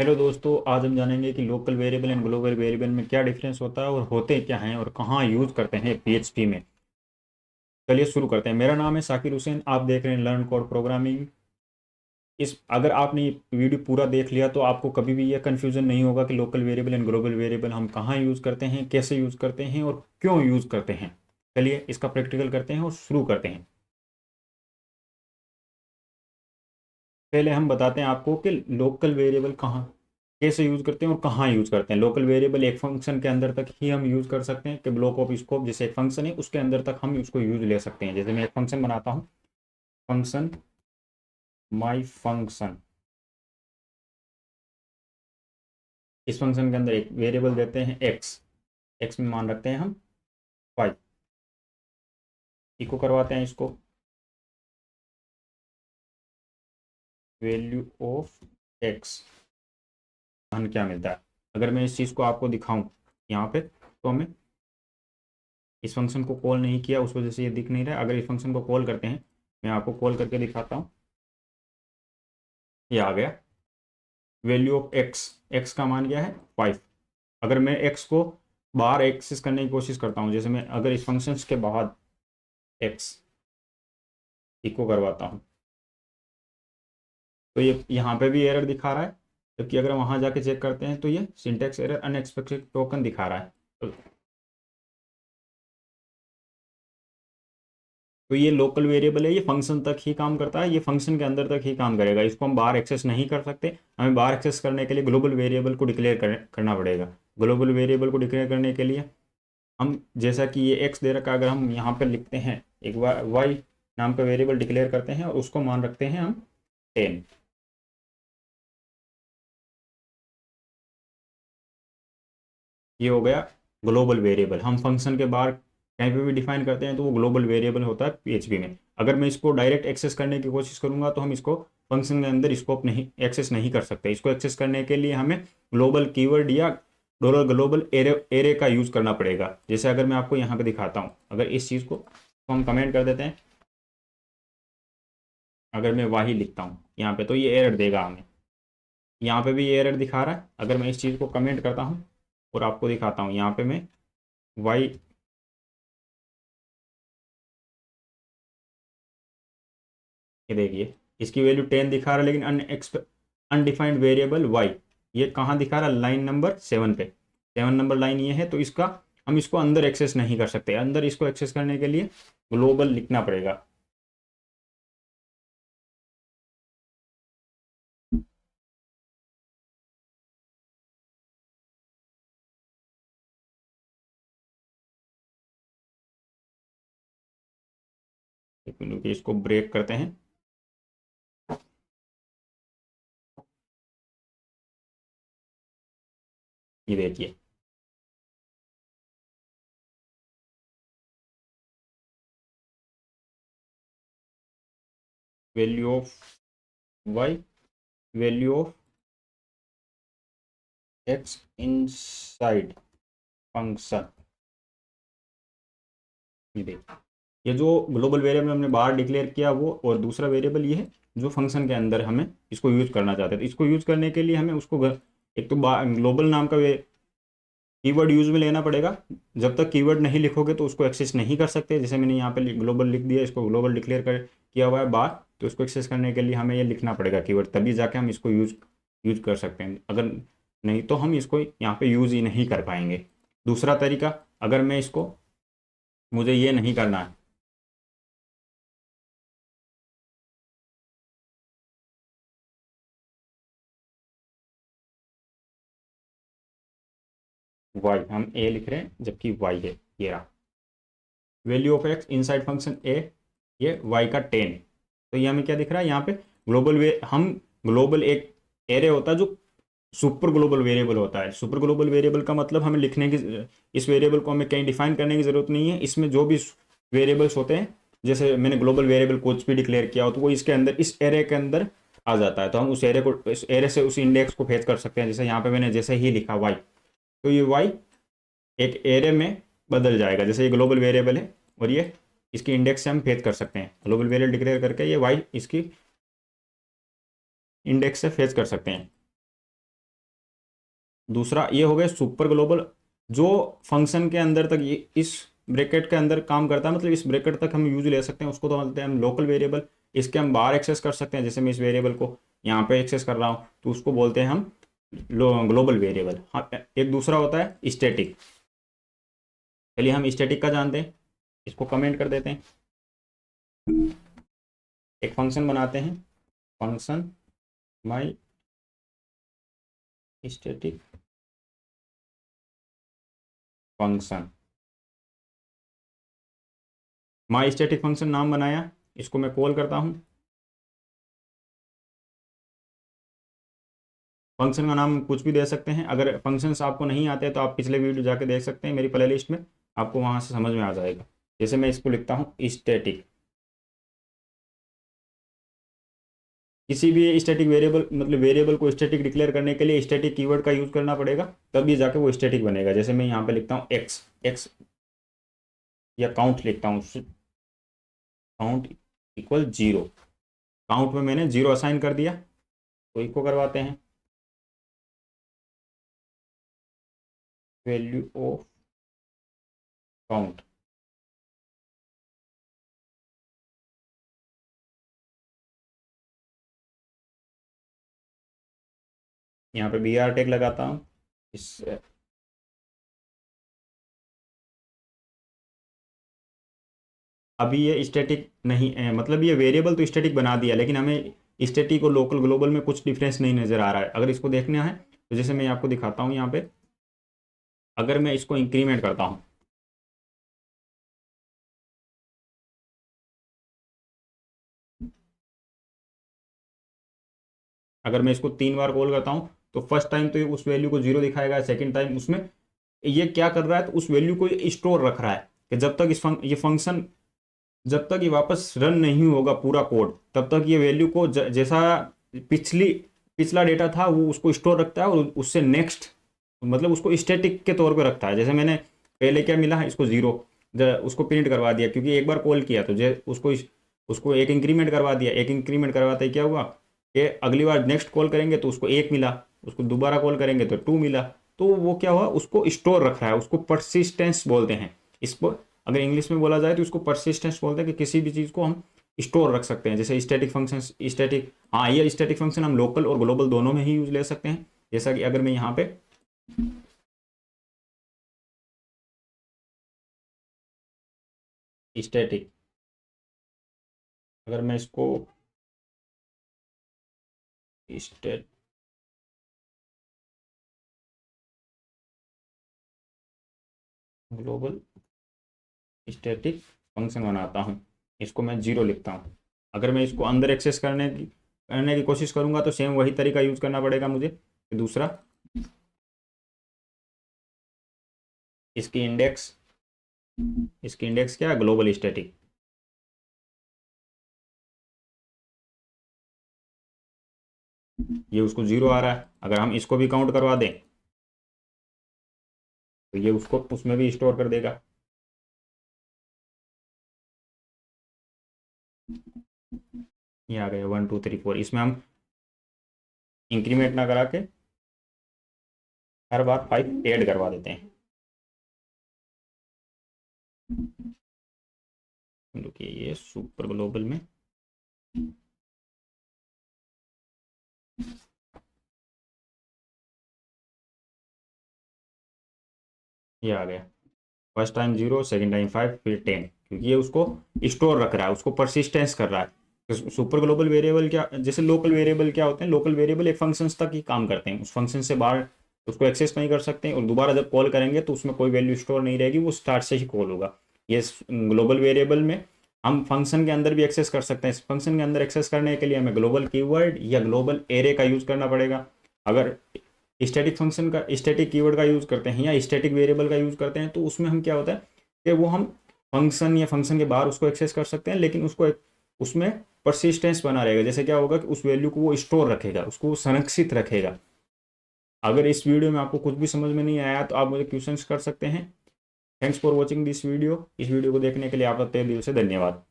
Hello दोस्तों, आज हम जानेंगे कि local variable and global variable में क्या डिफरेंस होता है और होते क्या हैं और कहाँ यूज़ करते हैं पीएचपी में। चलिए शुरू करते हैं। मेरा नाम है साकिर हुसैन, आप देख रहे हैं लर्न कोड प्रोग्रामिंग। इस अगर आपने ये वीडियो पूरा देख लिया तो आपको कभी भी यह कन्फ्यूज़न नहीं होगा कि local variable and global variable हम कहाँ यूज़ करते हैं, कैसे यूज़ करते हैं और क्यों यूज़ करते हैं। चलिए इसका प्रैक्टिकल करते हैं और शुरू करते हैं। पहले हम बताते हैं आपको कि लोकल वेरिएबल कहाँ कैसे यूज़ करते हैं और कहाँ यूज़ करते हैं। लोकल वेरिएबल एक फंक्शन के अंदर तक ही हम यूज़ कर सकते हैं कि ब्लॉक ऑफ स्कोप जैसे एक फंक्शन है उसके अंदर तक हम उसको यूज़ ले सकते हैं। जैसे मैं एक फंक्शन बनाता हूँ, फंक्शन माई फंक्शन। इस फंक्शन के अंदर एक वेरिएबल देते हैं एक्स, एक्स में मान रखते हैं हम 5। इको करवाते हैं इसको वैल्यू ऑफ एक्स, मान क्या मिलता है। अगर मैं इस चीज़ को आपको दिखाऊं यहाँ पे तो हमें इस फंक्शन को कॉल नहीं किया उस वजह से ये दिख नहीं रहा है। अगर इस फंक्शन को कॉल करते हैं, मैं आपको कॉल करके दिखाता हूँ, ये आ गया वैल्यू ऑफ एक्स। एक्स का मान क्या है 5। अगर मैं एक्स को बाहर एक्सेस करने की कोशिश करता हूँ, जैसे मैं अगर इस फंक्शन के बाद एक्स इको करवाता हूँ तो ये यहाँ पे भी एरर दिखा रहा है, जबकि अगर वहाँ जाके चेक करते हैं तो ये सिंटैक्स एरर अनएक्सपेक्टेड टोकन दिखा रहा है। तो ये लोकल वेरिएबल है, ये फंक्शन तक ही काम करता है, ये फंक्शन के अंदर तक ही काम करेगा, इसको हम बाहर एक्सेस नहीं कर सकते। हमें बाहर एक्सेस करने के लिए ग्लोबल वेरिएबल को डिक्लेयर करना पड़ेगा। ग्लोबल वेरिएबल को डिक्लेयर करने के लिए हम, जैसा कि ये एक्स दे रखा है, अगर हम यहाँ पर लिखते हैं एक वाई नाम का वेरिएबल डिक्लेयर करते हैं और उसको मान रखते हैं हम 10। ये हो गया ग्लोबल वेरिएबल। हम फंक्शन के बाहर कहीं पे भी डिफाइन करते हैं तो वो ग्लोबल वेरिएबल होता है पीएचपी में। अगर मैं इसको डायरेक्ट एक्सेस करने की कोशिश करूंगा तो हम इसको फंक्शन के अंदर स्कोप नहीं एक्सेस नहीं कर सकते। इसको एक्सेस करने के लिए हमें ग्लोबल कीवर्ड या डॉलर ग्लोबल एरे एरे का यूज़ करना पड़ेगा। जैसे अगर मैं आपको यहाँ पे दिखाता हूँ, अगर इस चीज़ को तो हम कमेंट कर देते हैं, अगर मैं वाही लिखता हूँ यहाँ पे तो ये एरर देगा हमें। यहाँ पे भी ये एरर दिखा रहा है। अगर मैं इस चीज़ को कमेंट करता हूँ और आपको दिखाता हूँ, यहाँ पे मैं वाई, ये देखिए इसकी वैल्यू 10 दिखा रहा है, लेकिन अनडिफाइंड वेरिएबल वाई ये कहाँ दिखा रहा है, लाइन नंबर 7 पे। 7 नंबर लाइन ये है, तो इसका हम इसको अंदर एक्सेस नहीं कर सकते। अंदर इसको एक्सेस करने के लिए ग्लोबल लिखना पड़ेगा। एक मिनट, इसको ब्रेक करते हैं। ये देखिए value of y, value of x inside function. ये देखिए, ये जो ग्लोबल वेरिएबल हमने बाहर डिक्लेयर किया वो, और दूसरा वेरिएबल ये है जो फंक्शन के अंदर हमें इसको यूज करना चाहते हैं। तो इसको यूज करने के लिए हमें उसको एक तो ग्लोबल नाम का कीवर्ड यूज में लेना पड़ेगा। जब तक कीवर्ड नहीं लिखोगे तो उसको एक्सेस नहीं कर सकते। जैसे मैंने यहाँ पे ग्लोबल लिख दिया, इसको ग्लोबल डिक्लेयर कर किया हुआ है बाहर, तो इसको एक्सेस करने के लिए हमें ये लिखना पड़ेगा कीवर्ड, तभी जाके हम इसको यूज यूज कर सकते हैं। अगर नहीं तो हम इसको यहाँ पे यूज ही नहीं कर पाएंगे। दूसरा तरीका, अगर मैं इसको, मुझे ये नहीं करना है, वाई हम ए लिख रहे हैं जबकि वाई है, ये रहा value of x inside function A, ये वाई का 10। तो ये हमें क्या दिख रहा है यहाँ पे, ग्लोबल वे हम ग्लोबल एक एरे होता है जो सुपर ग्लोबल वेरिएबल होता है। सुपर ग्लोबल वेरिएबल का मतलब हमें लिखने की, इस वेरिएबल को हमें कहीं डिफाइन करने की जरूरत नहीं है। इसमें जो भी वेरिएबल्स होते हैं, जैसे मैंने ग्लोबल वेरिएबल कुछ भी डिक्लेयर किया हो तो वो इसके अंदर, इस एरे के अंदर आ जाता है। तो हम उस एरे को, इस एरे से उस इंडेक्स को फेच कर सकते हैं। जैसे यहाँ पे मैंने जैसे ही लिखा वाई, तो ये वाई एक एरे में बदल जाएगा। जैसे ये ग्लोबल वेरिएबल है और ये इसकी इंडेक्स से हम फेच कर सकते हैं। ग्लोबल वेरिएबल डिक्लेयर करके ये वाई इसकी इंडेक्स से फेच कर सकते हैं। दूसरा ये हो गया सुपर ग्लोबल, जो फंक्शन के अंदर तक ये इस ब्रैकेट के अंदर काम करता है, मतलब इस ब्रैकेट तक हम यूज ले सकते हैं, उसको तो बोलते हैं हम लोकल वेरिएबल। इसके हम बाहर एक्सेस कर सकते हैं, जैसे मैं इस वेरिएबल को यहाँ पे एक्सेस कर रहा हूँ तो उसको बोलते हैं हम ग्लोबल वेरिएबल। हाँ, एक दूसरा होता है स्टैटिक। चलिए हम स्टैटिक का जानते हैं, इसको कमेंट कर देते हैं। एक फंक्शन बनाते हैं, function my static function. My static function नाम बनाया, इसको मैं कॉल करता हूँ। फंक्शन का नाम कुछ भी दे सकते हैं, अगर फंक्शंस आपको नहीं आते तो आप पिछले वीडियो जाके देख सकते हैं मेरी प्लेलिस्ट में, आपको वहाँ से समझ में आ जाएगा। जैसे मैं इसको लिखता हूँ स्टैटिक, किसी भी स्टैटिक वेरिएबल, मतलब वेरिएबल को स्टैटिक डिक्लेयर करने के लिए स्टैटिक कीवर्ड का यूज करना पड़ेगा, तभी जाके वो स्टैटिक बनेगा। जैसे मैं यहाँ पे लिखता हूँ एक्स एक्स, या काउंट लिखता हूँ, काउंट इक्वल 0, काउंट में मैंने 0 असाइन कर दिया। तो इसको करवाते हैं वैल्यू ऑफ काउंट। यहाँ पे बी आर टैग लगाता हूँ इस, अभी ये स्टैटिक नहीं है, मतलब ये वेरिएबल तो स्टैटिक बना दिया, लेकिन हमें स्टैटिक और लोकल ग्लोबल में कुछ डिफरेंस नहीं नज़र आ रहा है। अगर इसको देखना है तो जैसे मैं आपको दिखाता हूँ यहाँ पे, अगर मैं इसको इंक्रीमेंट करता हूँ, अगर मैं इसको 3 बार कॉल करता हूँ तो फर्स्ट टाइम तो ये उस वैल्यू को 0 दिखाएगा, सेकेंड टाइम उसमें ये क्या कर रहा है, तो उस वैल्यू को स्टोर रख रहा है कि जब तक ये फंक्शन, जब तक ये वापस रन नहीं होगा पूरा कोड, तब तक ये वैल्यू को जैसा पिछली पिछला डेटा था वो उसको स्टोर रखता है, और उससे नेक्स्ट, मतलब उसको स्टैटिक के तौर पे रखता है। जैसे मैंने पहले क्या मिला है, इसको 0, उसको प्रिंट करवा दिया क्योंकि एक बार कॉल किया, तो उसको उसको एक इंक्रीमेंट करवा दिया। एक इंक्रीमेंट करवाते ही क्या हुआ कि अगली बार नेक्स्ट कॉल करेंगे तो उसको 1 मिला, उसको दोबारा कॉल करेंगे तो 2 मिला। तो वो क्या हुआ, उसको स्टोर रख रहा है, उसको परसिस्टेंस बोलते हैं। इसको अगर इंग्लिश में बोला जाए तो उसको परसिस्टेंस बोलते हैं, कि किसी भी चीज़ को हम स्टोर रख सकते हैं। जैसे स्टैटिक फंक्शन, स्टैटिक, हाँ ये स्टैटिक फंक्शन हम लोकल और ग्लोबल दोनों में ही यूज ले सकते हैं। जैसा कि अगर मैं यहाँ पे स्टैटिक, अगर मैं इसको स्टैट ग्लोबल स्टैटिक फंक्शन बनाता हूँ, इसको मैं 0 लिखता हूँ। अगर मैं इसको अंदर एक्सेस करने की कोशिश करूंगा तो सेम वही तरीका यूज करना पड़ेगा मुझे। दूसरा, इसकी इंडेक्स, इसकी इंडेक्स क्या है, ग्लोबल स्टैटिक। ये उसको 0 आ रहा है, अगर हम इसको भी काउंट करवा दें तो ये उसको उसमें भी स्टोर कर देगा। ये आ गया 1 2 3 4, इसमें हम इंक्रीमेंट ना करा के हर बार 5 ऐड करवा देते हैं। देखिए ये सुपर ग्लोबल में ये आ गया, फर्स्ट टाइम 0, सेकेंड टाइम 5, फिर 10, क्योंकि ये उसको स्टोर रख रहा है, उसको परसिस्टेंस कर रहा है। तो सुपर ग्लोबल वेरिएबल क्या, जैसे लोकल वेरिएबल क्या होते हैं, लोकल वेरिएबल एक फंक्शन तक ही काम करते हैं, उस फंक्शन से बाहर उसको एक्सेस नहीं कर सकते, और दोबारा जब कॉल करेंगे तो उसमें कोई वैल्यू स्टोर नहीं रहेगी, वो स्टार्ट से ही कॉल होगा। ये ग्लोबल वेरिएबल में हम फंक्शन के अंदर भी एक्सेस कर सकते हैं। इस फंक्शन के अंदर एक्सेस करने के लिए हमें ग्लोबल कीवर्ड या ग्लोबल एरे का यूज करना पड़ेगा। अगर स्टैटिक फंक्शन का, स्टैटिक कीवर्ड का यूज करते हैं या स्टैटिक वेरिएबल का यूज करते हैं, तो उसमें हम क्या होता है कि वो हम फंक्शन या फंक्शन के बाहर उसको एक्सेस कर सकते हैं, लेकिन उसको उसमें परसिस्टेंस बना रहेगा। जैसे क्या होगा कि उस वैल्यू को वो स्टोर रखेगा, उसको वो संरक्षित रखेगा। अगर इस वीडियो में आपको कुछ भी समझ में नहीं आया तो आप मुझे क्वेश्चंस कर सकते हैं। Thanks for watching this video. इस वीडियो को देखने के लिए आपका तहे दिल से धन्यवाद।